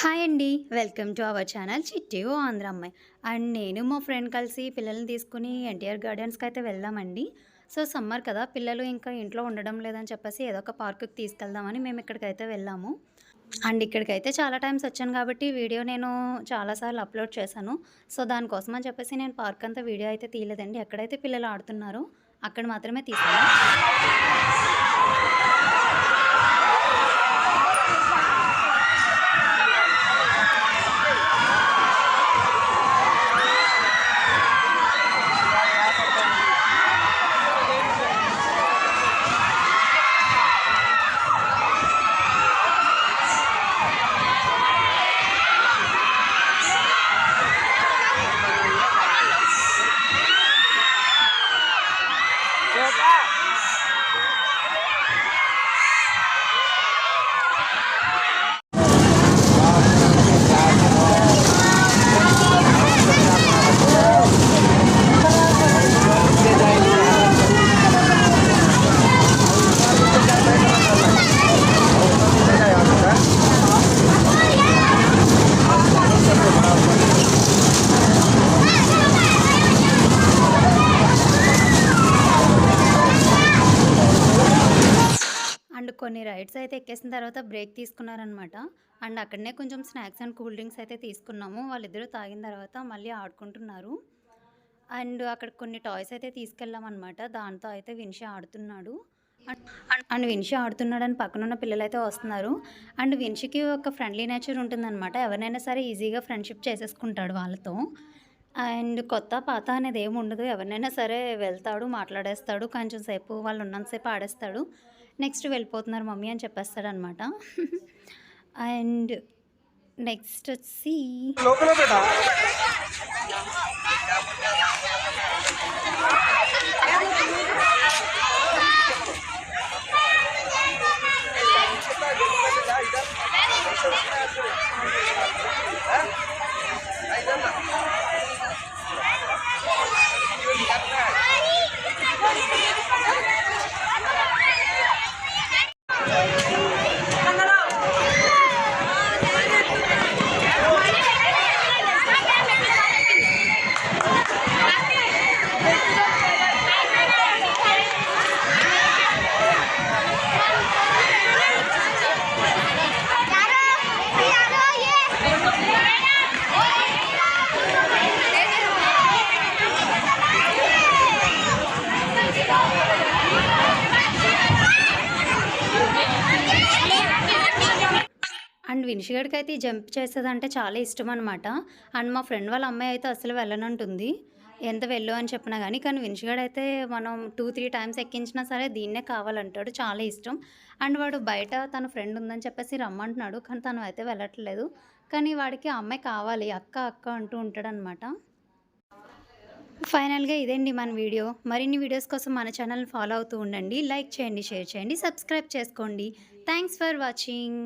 Hi అండి. Welcome to our channel చిట్టి ఓ ఆంధ్ర అమ్మాయి. అండ్ నేను మా ఫ్రెండ్ కలిసి పిల్లల్ని తీసుకొని ఎన్టీఆర్ గార్డెన్స్‌కి అయితే వెళ్ళామండి. సో, సమ్మర్ కదా! పిల్లలు ఇంకా ఇంట్లో ఉండడం లేదని చెప్పేసి ఏదో ఒక పార్క్‌కి తీసుకెళ్దామని మేము ఇక్కడికైతే వెళ్ళాము. అండ్ ఇక్కడికైతే చాలా టైమ్స్ వచ్చాను కాబట్టి వీడియో నేను చాలా సార్లు అప్‌లోడ్ చేశాను. సో, దానికోసం అని చెప్పేసి నేను పార్క్ అంతా వీడియో అయితే తీయలేదండి. ఎక్కడైతే పిల్లలు ఆడుతున్నారో అక్కడ మాత్రమే తీశాను. అండ్ కొన్ని రైడ్స్ అయితే ఎక్కేసిన తర్వాత బ్రేక్ తీసుకున్నారనమాట. అండ్ అక్కడనే కొంచెం స్నాక్స్ అండ్ కూల్ డ్రింక్స్ అయితే తీసుకున్నాము. వాళ్ళిద్దరూ తాగిన తర్వాత మళ్ళీ ఆడుకుంటున్నారు. అండ్ అక్కడ కొన్ని టాయ్స్ అయితే తీసుకెళ్ళామనమాట. దాంతో అయితే విన్షి ఆడుతున్నాడు. అండ్ విన్షి ఆడుతున్నాడని పక్కనున్న పిల్లలైతే వస్తున్నారు. అండ్ విన్షికి ఒక ఫ్రెండ్లీ నేచర్ ఉంటుందనమాట. ఎవరినైనా సరే ఈజీగా ఫ్రెండ్షిప్ చేసేసుకుంటాడు వాళ్ళతో. అండ్ కొత్త, పాత అనేది ఏముండదు. ఎవరినైనా సరే వెళ్తాడు, మాట్లాడేస్తాడు. కొంచెం సేపు వాళ్ళు ఉన్నంత సేపు ఆడేస్తాడు. నెక్స్ట్ వెళ్ళిపోతున్నారు మమ్మీ అని చెప్పేస్తాడనమాట. అండ్ నెక్స్ట్ వచ్చి అండ్ విన్షిగడికి అయితే ఈ జంప్ చేసేదంటే చాలా ఇష్టం అనమాట. అండ్ మా ఫ్రెండ్ వాళ్ళ అమ్మాయి అయితే అసలు వెళ్ళనంటుంది. ఎంత వెళ్ళు అని చెప్పినా కానీ విన్షిగడైతే మనం 2, 3 టైమ్స్ ఎక్కించినా సరే దీన్నే కావాలంటాడు. చాలా ఇష్టం. అండ్ వాడు బయట తన ఫ్రెండ్ ఉందని చెప్పేసి రమ్మంటున్నాడు. కానీ తను అయితే వెళ్ళట్లేదు. కానీ వాడికి ఆ అమ్మాయి కావాలి. అక్క అక్క అంటూ ఉంటాడనమాట. ఫైనల్‌గా ఇదండి మన వీడియో. మరిన్ని వీడియోస్ కోసం మన ఛానల్‌ని ఫాలో అవుతూ ఉండండి. లైక్ చేయండి, షేర్ చేయండి, సబ్స్క్రైబ్ చేసుకోండి. Thanks for watching.